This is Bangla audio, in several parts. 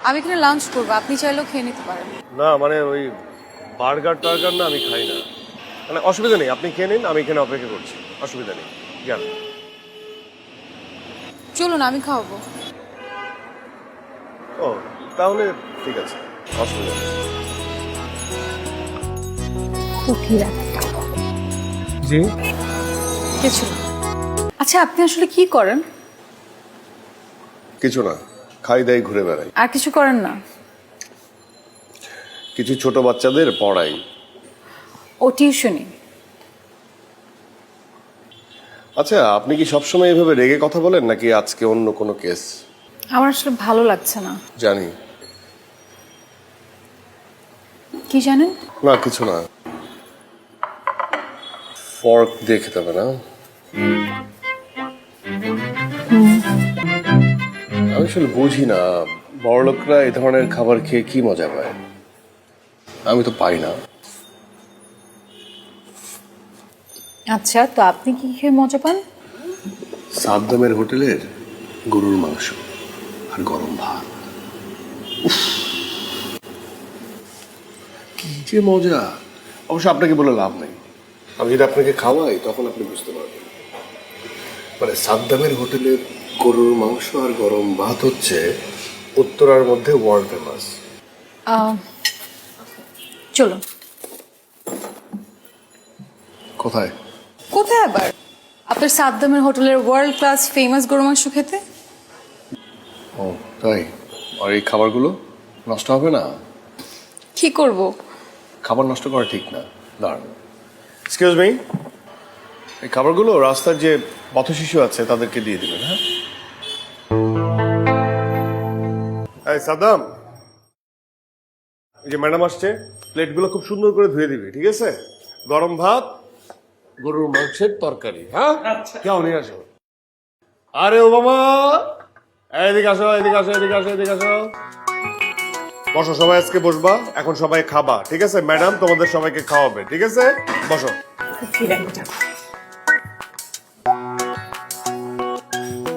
আমি এখানে লাঞ্চ করবো, আপনি চাইলেও খেয়ে নিতে পারেন। না মানে ওই বার্গার টার্গার না আমি খাই না, মানে অসুবিধা নেই, আপনি খেয়ে নিন, আমি এখানে অপেক্ষা করছি, অসুবিধা নেই। যান। চলুন আমি খাওয়াবো। ও তাহলে ঠিক আছে, অসুবিধা নেই। জি কিছু না। আচ্ছা আপনি আসলে কি করেন? কিছু না, খাই দাই ঘুরে বেড়াই। আর কিছু করেন না? কিছু ছোট বাচ্চাদের পড়াই। ও টিউশনি। আচ্ছা আপনি কি সবসময় এভাবে রেগে কথা বলেন নাকি আজকে অন্য কোনো কেস? আমার আসলে ভালো লাগছে না। জানি। কি জানেন? না কিছু না, ফর্ক দিয়ে খেতে হবে না। আমি আসলে বুঝি না বড়লোকরা এই ধরনের খাবার খেয়ে কি মজা পায়, আমি তো পাই না। আচ্ছা তো আপনি কি খেয়ে মজা পান? সাদ্দামের হোটেলের গরুর মাংস আর গরম ভাত, উফ, কি যে মজা। অবশ্য আপনাকে বলে লাভ নেই, আমি যদি আপনাকে খাওয়াই তখন আপনি বুঝতে পারবেন। মানে সাদ্দামের হোটেলের গরুর মাংস আর গরম ভাত হচ্ছে উত্তরার মধ্যে ওয়ার্ল্ড ফেমাস। চলুন। কোথায়? কোথায় আবার? আপনার সাদ্দামের হোটেলের ওয়ার্ল্ড ক্লাস ফেমাস গরু মাংস খেতে। ও তাই? আর এই খাবারগুলো নষ্ট হবে না? কি করব? খাবার নষ্ট করা ঠিক না। দাঁড়ান, এক্সকিউজ মি, এই খাবারগুলো রাস্তার যে পথশিশু আছে তাদেরকে দিয়ে দিবেন। হ্যাঁ এই সাদ্দাম, এই যে ম্যাডাম আসছে, প্লেটগুলো খুব সুন্দর করে ধুয়ে দিবি, ঠিক আছে? গরম ভাত, গরুর মাংসের তরকারি। হ্যাঁ কেউ নিয়ে আসো। আরে ও বাবা, এদিকে আসো, এদিকে আসো, এদিকে আসো, এদিকে আসো। বসো, সবাই আজকে বসবা, এখন সবাই খাবা, ঠিক আছে? ম্যাডাম তোমাদের সবাইকে খাওয়াবে, ঠিক আছে? বসো।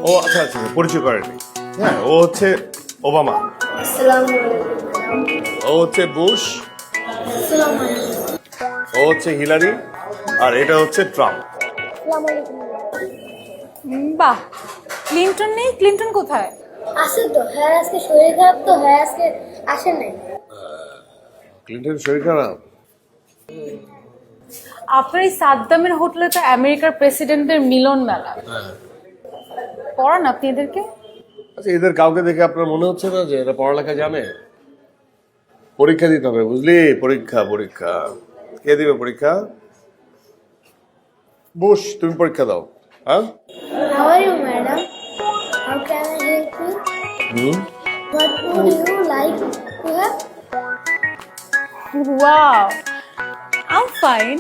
ও আচ্ছা আচ্ছা, পরিচয় করেনি। হ্যাঁ ও হচ্ছে ওবামা, ও হচ্ছে বুশ, ও হচ্ছে হিলারি, আর এটা হচ্ছে ট্রাম্প। বাহ, ক্লিনটন নেই? ক্লিনটন কোথায়? আসে তো, হ্যাঁ আজকে শরীর খারাপ তো, হ্যাঁ আজকে আসেন নাই। ক্লিন্টন শরীর খারাপ? আপনার এই সাদ্দামের হোটেলে তো আমেরিকার প্রেসিডেন্টের মিলন মেলা, পড়ান আপনি এদেরকে? আচ্ছা এদের কাউকে দেখে আপনার মনে হচ্ছে না যে এরা পড়ালেখা জানে? পরীক্ষা দিতে হবে, বুঝলি? পরীক্ষা পরীক্ষা। কে দিবে পরীক্ষা? বুশ, তুমি পরীক্ষা দাও। হ্যাঁ How are you, madam? How can I help you? What would you like to have? Wow, I'm fine.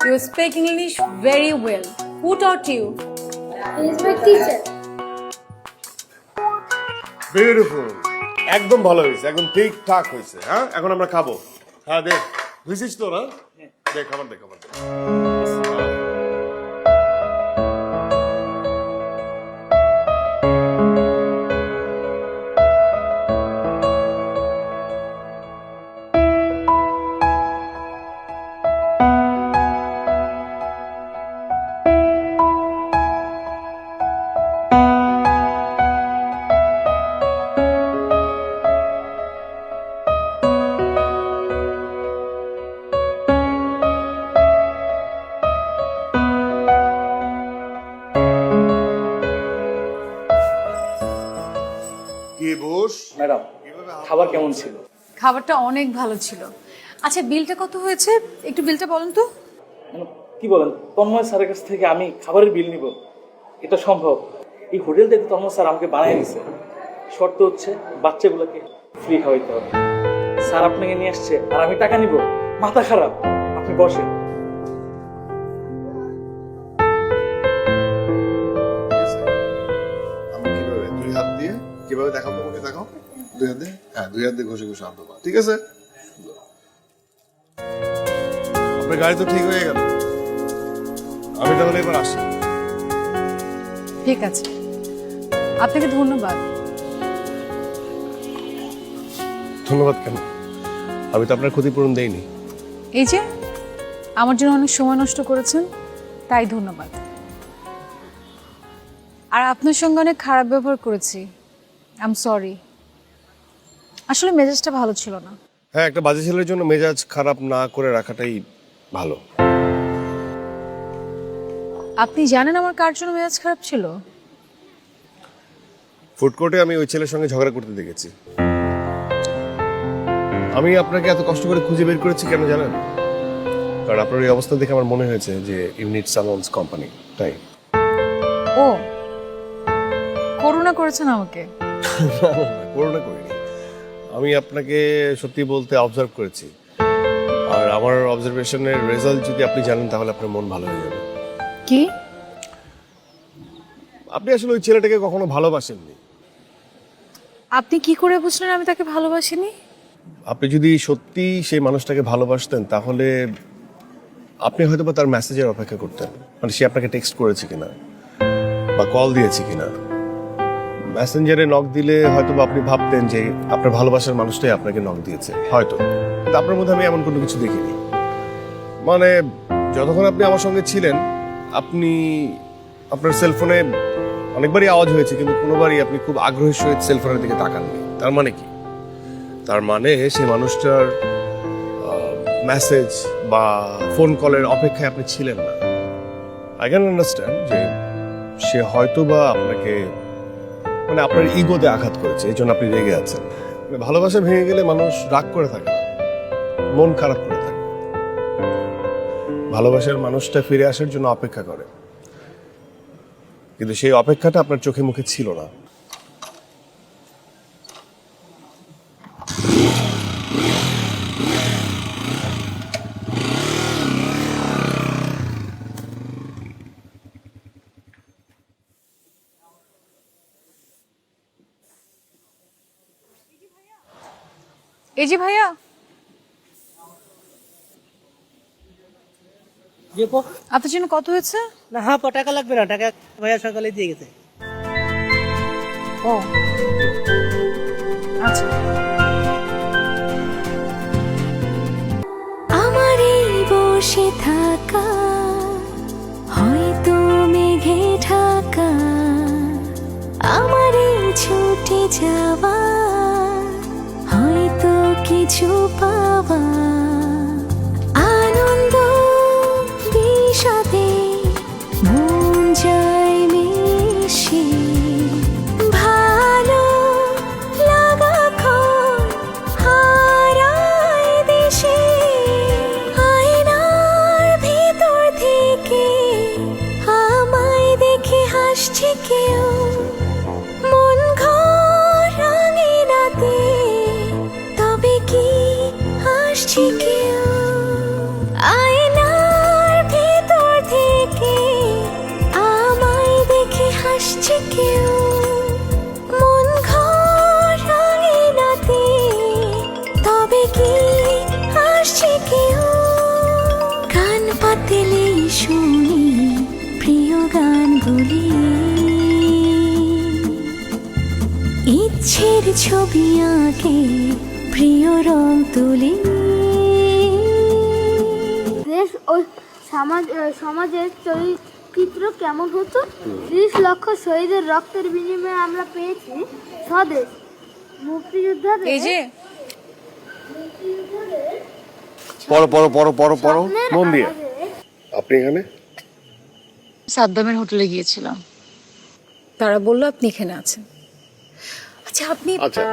You speak English very well. Who taught you? He is my teacher. Beautiful, একদম ভালো হয়েছে, একদম ঠিকঠাক হয়েছে। হ্যাঁ এখন আমরা খাবো। হ্যাঁ দে, বুঝছিস তো না? দে খাবার, দে খাবার দে। কি বুশ? ম্যাডাম, খাবার কেমন ছিল? খাবারটা অনেক ভালো ছিল। আচ্ছা বিলটা কত হয়েছে? একটু বিলটা বলুন তো। কি বলেন, তন্ময় স্যারের কাছ থেকে আমি খাবারের বিল নিব? এটা সম্ভব? এই হোটেল থেকে তন্ময় স্যার আমাকে বানিয়ে দিছে, শর্ত হচ্ছে বাচ্চাগুলোকে ফ্রি খাওয়াইতে হবে। স্যার আপনাকে নিয়ে আসছে আর আমি টাকা নিব? মাথা খারাপ। আপনি বসেন। আমি কিভাবে দুই হাত দিয়ে কিভাবে দেখাও তোমাকে? দেখাও দুই হাত দিয়ে। হ্যাঁ দুই হাত দিয়ে ঘষে ঘষে আনতে পারো, ঠিক আছে? আপনার গাড়ি তো ঠিক হয়ে গেল, আমি তাহলে এবার আসি। ঠিক আছে, আপনাকে ধন্যবাদ। ধন্যবাদ কেন? আমি তো আপনার ক্ষতিপূরণ দেইনি। এই যে আমার জন্য অনেক সময় নষ্ট করেছেন, তাই ধন্যবাদ। আর আপনার সঙ্গে অনেক খারাপ ব্যবহার করেছি, আই এম সরি। আসলে মেজাজটা ভালো ছিল না। হ্যাঁ, একটা বাজে ছেলের জন্য মেজাজ খারাপ না করে রাখাটাই ভালো। আপনি জানেন আমার কার জন্য মেজাজ খারাপ ছিল? ফুড কোর্টে আমি ওই ছেলের সঙ্গে ঝগড়া করতে দেখেছি। আমি আপনাকে এত কষ্ট করে খুঁজে বের করেছি কেন জানেন? কারণ আপনার এই অবস্থা দেখে আমার মনে হয়েছে যে ইউ নিড সামওয়ানস কোম্পানি, তাই। ও করুণা করেছেন আমাকে? করোনা করিনি, আমি আপনাকে সত্যি বলতে অবজার্ভ করেছি। আর আমার অবজারভেশনের রেজাল্ট যদি আপনি জানেন তাহলে আপনার মন ভালো হয়ে যাবে। কি? আপনি আসলে ওই ছেলেটাকে কখনো ভালোবাসেননি। আপনি কি করে বুঝলেন আমি তাকে ভালোবাসিনি? আপনি যদি সত্যি সেই মানুষটাকে ভালোবাসতেন তাহলে আপনি হয়তো বা তার মেসেজের অপেক্ষা করতেন, মানে সে আপনাকে টেক্সট করেছে কিনা বা কল দিয়েছে কিনা। মেসেঞ্জারে নক দিলে হয়তো বা আপনি ভাবতেন যে আপনার ভালোবাসার মানুষটাই আপনাকে নক দিয়েছে, হয়তো। কিন্তু আপনার মধ্যে আমি এমন কোনো কিছু দেখিনি। মানে যতক্ষণ আপনি আমার সঙ্গে ছিলেন, আপনি আপনার সেলফোনে অনেকবারই আওয়াজ হয়েছে, কিন্তু কোনোবারই আপনি খুব আগ্রহের সহিত সেলফোনের দিকে তাকাননি। তার মানে কি? তার মানে সেই মানুষটার মেসেজ বা ফোন কলের অপেক্ষায় আপনি ছিলেন না। আই ক্যান আন্ডারস্ট্যান্ড যে সে হয়তো বা আপনাকে, মানে আপনার ইগোতে আঘাত করেছে, এই জন্য আপনি রেগে আছেন। মানে ভালোবাসা ভেঙে গেলে মানুষ রাগ করে থাকে না, মন খারাপ করে থাকে। ভালোবাসার মানুষটা ফিরে আসার জন্য অপেক্ষা করে, কিন্তু সেই অপেক্ষাটা আপনার চোখে মুখে ছিল না। এই যে ভাইয়া, যে পো আপনার জন্য কত হয়েছে? না হ্যাঁ টাকা লাগবে না, টাকা ভাইয়া সকালে দিয়ে গেছে। ও আচ্ছা। আমার এই বসে থাকা হয়তো মেঘে ঢাকা, আমার এই ছুটে যাওয়া হয়তো কিছু পাওয়া, আনন্দ বিষাদে মন যায় মিশে, ভালো লাগা ক্ষণ হারায় দিশে, আয়নার ভিতর থেকে আমায় দেখে হাসছে কেউ, মন ঘর রাঙিনাতে তবে কি হাসছে কেউ, আয়নার ভিতর থেকে আমায় দেখে হাসছে কেউ, মন ঘর রাঙিনাতে তবে কি হাসছে কেউ, গান পাতলেই শুনি প্রিয় গানগুলি, ইচ্ছের ছবি আঁকে প্রিয় রং তুলি, দেশ ও সমাজের চরিত্র কেমন হতো? 30 লক্ষ শহীদের রক্তের বিনিময়ে আমরা পেয়েছি স্বদেশ। মুক্তিযোদ্ধাদের এই যে পড়ো পড়ো পড়ো পড়ো পড়ো মন দিয়ে। আপনি এখানে? সাদ্দামের হোটেলে গিয়েছিলাম, তারা বললো আপনি এখানে আছেন। আচ্ছা আপনি আচ্ছা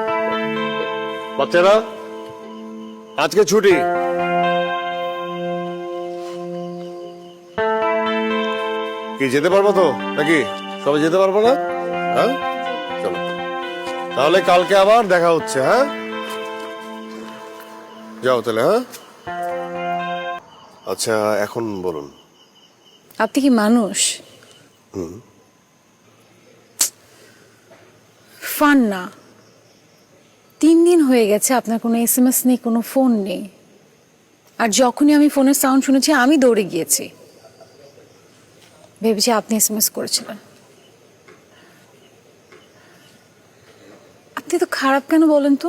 বাচ্চারা, আজকে ছুটি। কি যেতে পারবো তো নাকি? সবাই যেতে পারবো না? হ্যাঁ চলো, তাহলে কালকে আবার দেখা হচ্ছে। হ্যাঁ যাও তাহলে। হ্যাঁ আচ্ছা এখন বলুন, আপনি কি মানুষ? ফান না। 3 দিন হয়ে গেছে আপনার কোনো SMS নেই, কোনো ফোন নেই। আর যখনই আমি ফোনের সাউন্ড শুনেছি আমি দৌড়ে গিয়েছি, ভেবেছি আপনি SMS করেছিলেন। আপনি তো খারাপ কেন বলেন তো?